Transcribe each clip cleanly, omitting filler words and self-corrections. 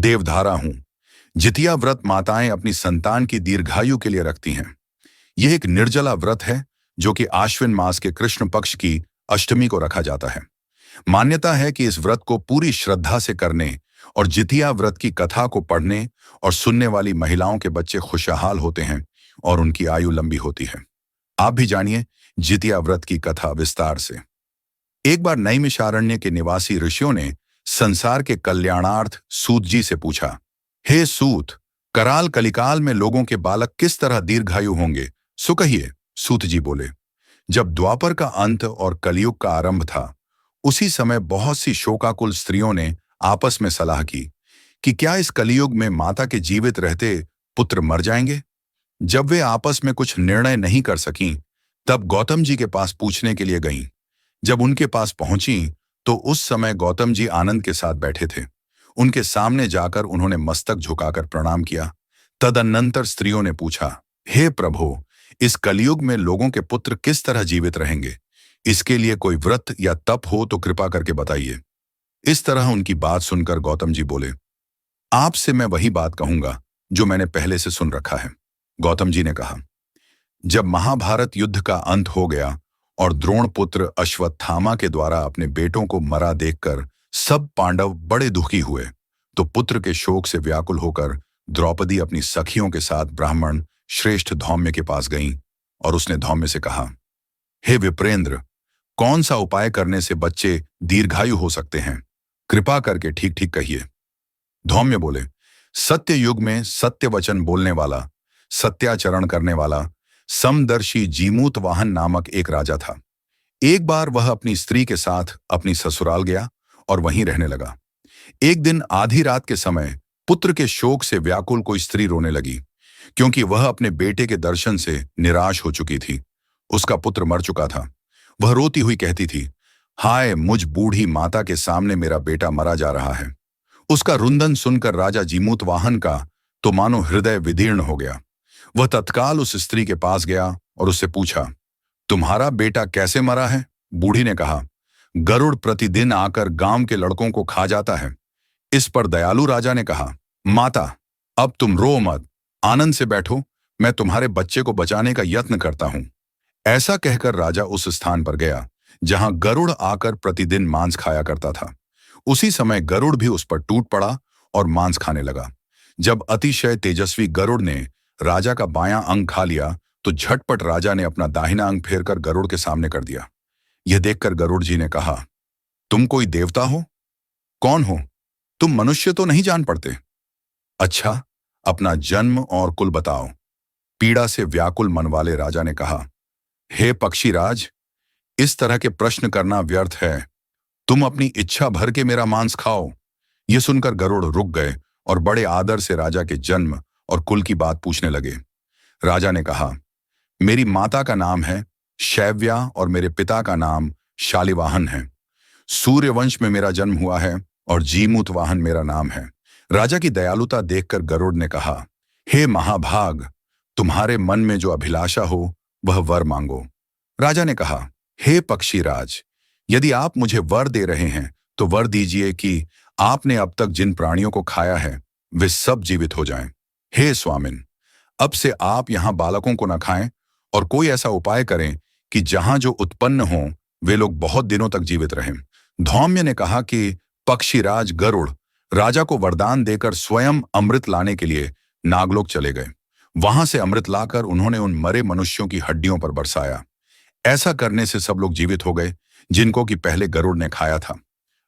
देवधारा हूं। जितिया व्रत माताएं अपनी संतान की दीर्घायु के लिए रखती हैं। यह एक निर्जला व्रत है जो कि आश्विन मास के कृष्ण पक्ष की अष्टमी को रखा जाता है। मान्यता है कि इस व्रत को पूरी श्रद्धा से करने और जितिया व्रत की कथा को पढ़ने और सुनने वाली महिलाओं के बच्चे खुशहाल होते हैं और उनकी आयु लंबी होती है। आप भी जानिए जितिया व्रत की कथा विस्तार से। एक बार नैमिषारण्य के निवासी ऋषियों ने संसार के कल्याणार्थ सूत जी से पूछा, हे सूत, कराल कलिकाल में लोगों के बालक किस तरह दीर्घायु होंगे, सो कहिए। सूत जी बोले, जब द्वापर का अंत और कलयुग का आरंभ था, उसी समय बहुत सी शोकाकुल स्त्रियों ने आपस में सलाह की कि क्या इस कलयुग में माता के जीवित रहते पुत्र मर जाएंगे। जब वे आपस में कुछ निर्णय नहीं कर सकीं, तब गौतम जी के पास पूछने के लिए गईं। जब उनके पास पहुंची तो उस समय गौतम जी आनंद के साथ बैठे थे। उनके सामने जाकर उन्होंने मस्तक झुकाकर प्रणाम किया। तदनंतर स्त्रियों ने पूछा, हे प्रभु, इस कलयुग में लोगों के पुत्र किस तरह जीवित रहेंगे? इसके लिए कोई व्रत या तप हो तो कृपा करके बताइए। इस तरह उनकी बात सुनकर गौतम जी बोले, आपसे मैं वही बात कहूंगा जो मैंने पहले से सुन रखा है। गौतम जी ने कहा, जब महाभारत युद्ध का अंत हो गया और द्रोण पुत्र अश्वत्थामा के द्वारा अपने बेटों को मरा देखकर सब पांडव बड़े दुखी हुए, तो पुत्र के शोक से व्याकुल होकर द्रौपदी अपनी सखियों के साथ ब्राह्मण श्रेष्ठ धौम्य के पास गईं और उसने धौम्य से कहा, हे विप्रेंद्र, कौन सा उपाय करने से बच्चे दीर्घायु हो सकते हैं? कृपा करके ठीक ठीक कहिए। धौम्य बोले, सत्य युग में सत्य वचन बोलने वाला, सत्याचरण करने वाला समदर्शी जीमूत वाहन नामक एक राजा था। एक बार वह अपनी स्त्री के साथ अपनी ससुराल गया और वहीं रहने लगा। एक दिन आधी रात के समय पुत्र के शोक से व्याकुल कोई स्त्री रोने लगी, क्योंकि वह अपने बेटे के दर्शन से निराश हो चुकी थी। उसका पुत्र मर चुका था। वह रोती हुई कहती थी, हाय, मुझ बूढ़ी माता के सामने मेरा बेटा मरा जा रहा है। उसका रुंदन सुनकर राजा जीमूत वाहन का तो मानो हृदय विदीर्ण हो गया। वह तत्काल उस स्त्री के पास गया और उससे पूछा, तुम्हारा बेटा कैसे मरा है? बूढ़ी ने कहा, गरुड़ प्रतिदिन आकर गांव के लड़कों को खा जाता है। इस पर दयालु राजा ने कहा, माता, अब तुम रो मत, आनंद से बैठो, मैं तुम्हारे बच्चे को बचाने का यत्न करता हूं। ऐसा कहकर राजा उस स्थान पर गया जहां गरुड़ आकर प्रतिदिन मांस खाया करता था। उसी समय गरुड़ भी उस पर टूट पड़ा और मांस खाने लगा। जब अतिशय तेजस्वी गरुड़ ने राजा का बायां अंग खा लिया तो झटपट राजा ने अपना दाहिना अंग फेरकर गरुड़ के सामने कर दिया। यह देखकर गरुड़ जी ने कहा, तुम कोई देवता हो? कौन हो तुम? मनुष्य तो नहीं जान पड़ते। अच्छा, अपना जन्म और कुल बताओ। पीड़ा से व्याकुल मन वाले राजा ने कहा, हे पक्षीराज, इस तरह के प्रश्न करना व्यर्थ है। तुम अपनी इच्छा भर के मेरा मांस खाओ। यह सुनकर गरुड़ रुक गए और बड़े आदर से राजा के जन्म और कुल की बात पूछने लगे। राजा ने कहा, मेरी माता का नाम है शैव्या और मेरे पिता का नाम शालिवाहन है। सूर्यवंश में मेरा जन्म हुआ है और जीमूत वाहन मेरा नाम है। राजा की दयालुता देखकर गरुड़ ने कहा, हे महाभाग, तुम्हारे मन में जो अभिलाषा हो वह वर मांगो। राजा ने कहा, हे पक्षीराज, यदि आप मुझे वर दे रहे हैं तो वर दीजिए कि आपने अब तक जिन प्राणियों को खाया है वे सब जीवित हो जाएं। हे स्वामिन, अब से आप यहां बालकों को न खाएं और कोई ऐसा उपाय करें कि जहां जो उत्पन्न हो वे लोग बहुत दिनों तक जीवित रहें। धौम्य ने कहा कि पक्षीराज गरुड़ राजा को वरदान देकर स्वयं अमृत लाने के लिए नागलोक चले गए। वहां से अमृत लाकर उन्होंने उन मरे मनुष्यों की हड्डियों पर बरसाया। ऐसा करने से सब लोग जीवित हो गए जिनको कि पहले गरुड़ ने खाया था।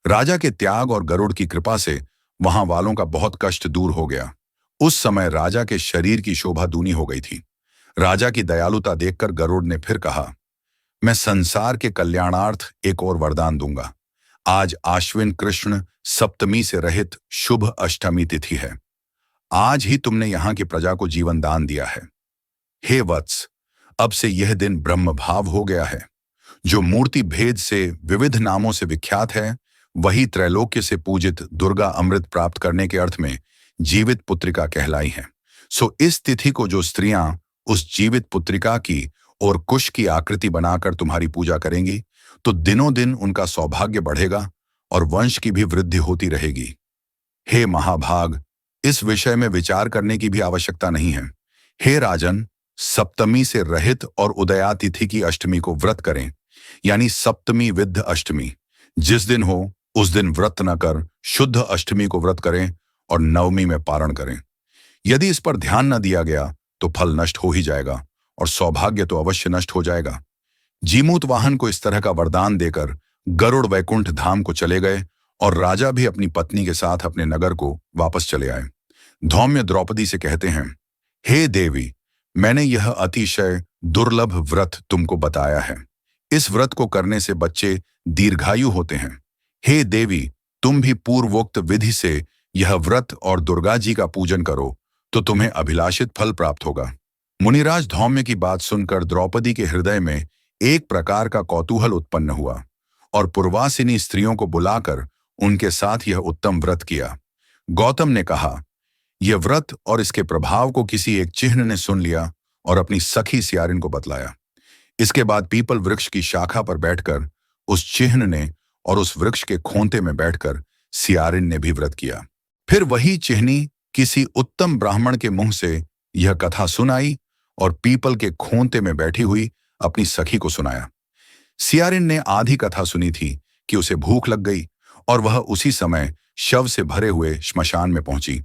राजा के त्याग और गरुड़ की कृपा से वहां वालों का बहुत कष्ट दूर हो गया। उस समय राजा के शरीर की शोभा दूनी हो गई थी। राजा की दयालुता देखकर गरुड़ ने फिर कहा, मैं संसार के कल्याणार्थ एक और वरदान दूंगा। आज आश्विन कृष्ण सप्तमी से रहित शुभ अष्टमी तिथि है। आज ही तुमने यहां की प्रजा को जीवन दान दिया है। हे वत्स, अब से यह दिन ब्रह्म भाव हो गया है। जो मूर्ति भेद से विविध नामों से विख्यात है, वही त्रैलोक्य से पूजित दुर्गा अमृत प्राप्त करने के अर्थ में जीवित पुत्रिका कहलाई है। सो इस तिथि को जो स्त्रियां उस जीवित पुत्रिका की और कुश की आकृति बनाकर तुम्हारी पूजा करेंगी तो दिनों दिन उनका सौभाग्य बढ़ेगा और वंश की भी वृद्धि होती रहेगी। हे महाभाग, इस विषय में विचार करने की भी आवश्यकता नहीं है। हे राजन, सप्तमी से रहित और उदया तिथि की अष्टमी को व्रत करें, यानी सप्तमी विद्ध अष्टमी। जिस दिन हो उस दिन व्रत न कर शुद्ध अष्टमी को व्रत करें और नवमी में पारण करें। यदि इस पर ध्यान न दिया गया तो फल नष्ट हो ही जाएगा और सौभाग्य तो अवश्य नष्ट हो जाएगा। जीमूत वाहन को इस तरह का वरदान देकर गरुड़ वैकुंठ धाम को चले गए और राजा भी अपनी पत्नी के साथ अपने नगर को वापस चले आए। धौम्य द्रौपदी से कहते हैं, हे देवी, मैंने यह अतिशय दुर्लभ व्रत तुमको बताया है। इस व्रत को करने से बच्चे दीर्घायु होते हैं। हे देवी, तुम भी पूर्वोक्त विधि से यह व्रत और दुर्गा जी का पूजन करो तो तुम्हें अभिलाषित फल प्राप्त होगा। मुनिराज धौम्य की बात सुनकर द्रौपदी के हृदय में एक प्रकार का कौतूहल उत्पन्न हुआ और पूर्वासिनी स्त्रियों को बुलाकर उनके साथ यह उत्तम व्रत किया। गौतम ने कहा, यह व्रत और इसके प्रभाव को किसी एक चिह्न ने सुन लिया और अपनी सखी सियारिन को बतलाया। इसके बाद पीपल वृक्ष की शाखा पर बैठकर उस चिह्न ने और उस वृक्ष के खोंते में बैठकर सियारिन ने भी व्रत किया। फिर वही चिह्नी किसी उत्तम ब्राह्मण के मुंह से यह कथा सुनाई और पीपल के खोंते में बैठी हुई अपनी सखी को सुनाया। सियारिन ने आधी कथा सुनी थी कि उसे भूख लग गई और वह उसी समय शव से भरे हुए श्मशान में पहुंची।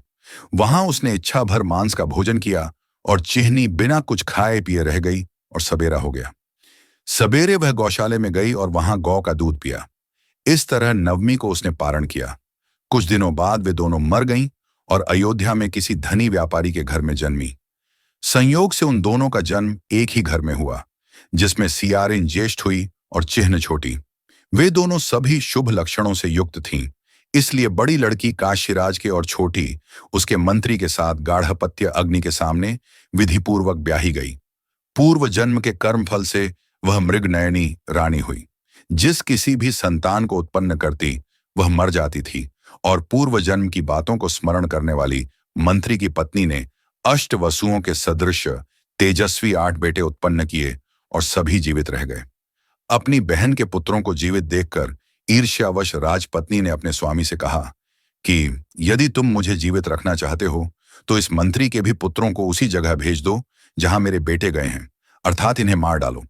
वहां उसने इच्छा भर मांस का भोजन किया और चिह्नी बिना कुछ खाए पिए रह गई और सबेरा हो गया। सबेरे वह गौशाले में गई और वहां गौ का दूध पिया। इस तरह नवमी को उसने पारण किया। कुछ दिनों बाद वे दोनों मर गईं और अयोध्या में किसी धनी व्यापारी के घर में जन्मी। संयोग से उन दोनों का जन्म एक ही घर में हुआ, जिसमें सियारिन ज्येष्ठ हुई और चिह्न छोटी। वे दोनों सभी शुभ लक्षणों से युक्त थीं, इसलिए बड़ी लड़की काशीराज के और छोटी उसके मंत्री के साथ गाढ़पत्य अग्नि के सामने विधिपूर्वक ब्याही गई। पूर्व जन्म के कर्मफल से वह मृगनयनी रानी हुई। जिस किसी भी संतान को उत्पन्न करती वह मर जाती थी और पूर्व जन्म की बातों को स्मरण करने वाली मंत्री की पत्नी ने अष्ट वसुओं के सदृश तेजस्वी 8 बेटे उत्पन्न किए और सभी जीवित रह गए। अपनी बहन के पुत्रों को जीवित देखकर ईर्ष्यावश राजपत्नी ने अपने स्वामी से कहा कि यदि तुम मुझे जीवित रखना चाहते हो तो इस मंत्री के भी पुत्रों को उसी जगह भेज दो जहां मेरे बेटे गए हैं, अर्थात इन्हें मार डालो।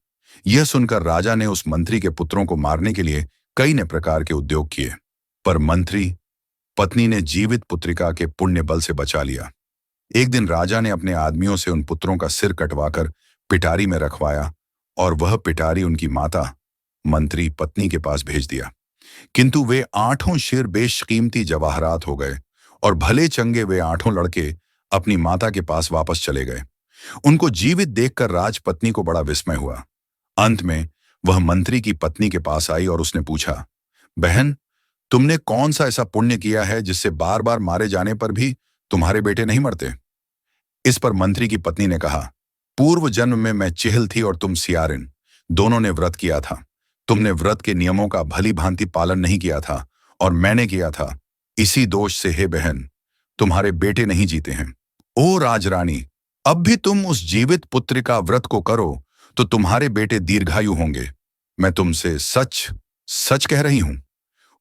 यह सुनकर राजा ने उस मंत्री के पुत्रों को मारने के लिए कई ने प्रकार के उद्योग किए, पर मंत्री पत्नी ने जीवित पुत्रिका के पुण्य बल से बचा लिया। एक दिन राजा ने अपने आदमियों से उन पुत्रों का सिर कटवाकर पिटारी में रखवाया और वह पिटारी उनकी माता मंत्री पत्नी के पास भेज दिया। किंतु वे 8 शेर बेशकीमती जवाहरात हो गए और भले चंगे वे 8 लड़के अपनी माता के पास वापस चले गए। उनको जीवित देखकर राजपत्नी को बड़ा विस्मय हुआ। अंत में वह मंत्री की पत्नी के पास आई और उसने पूछा, बहन, तुमने कौन सा ऐसा पुण्य किया है जिससे बार बार मारे जाने पर भी तुम्हारे बेटे नहीं मरते? इस पर मंत्री की पत्नी ने कहा, पूर्व जन्म में मैं चेहल थी और तुम सियारिन, दोनों ने व्रत किया था। तुमने व्रत के नियमों का भली भांति पालन नहीं किया था और मैंने किया था। इसी दोष से हे बहन, तुम्हारे बेटे नहीं जीते हैं। ओ राजरानी, अब भी तुम उस जीवित पुत्र का व्रत को करो तो तुम्हारे बेटे दीर्घायु होंगे। मैं तुमसे सच सच कह रही हूं।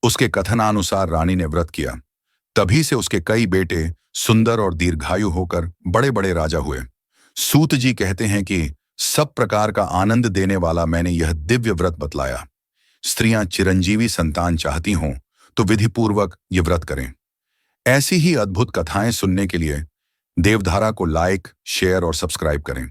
उसके कथनानुसार रानी ने व्रत किया। तभी से उसके कई बेटे सुंदर और दीर्घायु होकर बड़े बड़े राजा हुए। सूत जी कहते हैं कि सब प्रकार का आनंद देने वाला मैंने यह दिव्य व्रत बतलाया। स्त्रियां चिरंजीवी संतान चाहती हों तो विधिपूर्वक ये व्रत करें। ऐसी ही अद्भुत कथाएं सुनने के लिए देवधारा को लाइक, शेयर और सब्सक्राइब करें।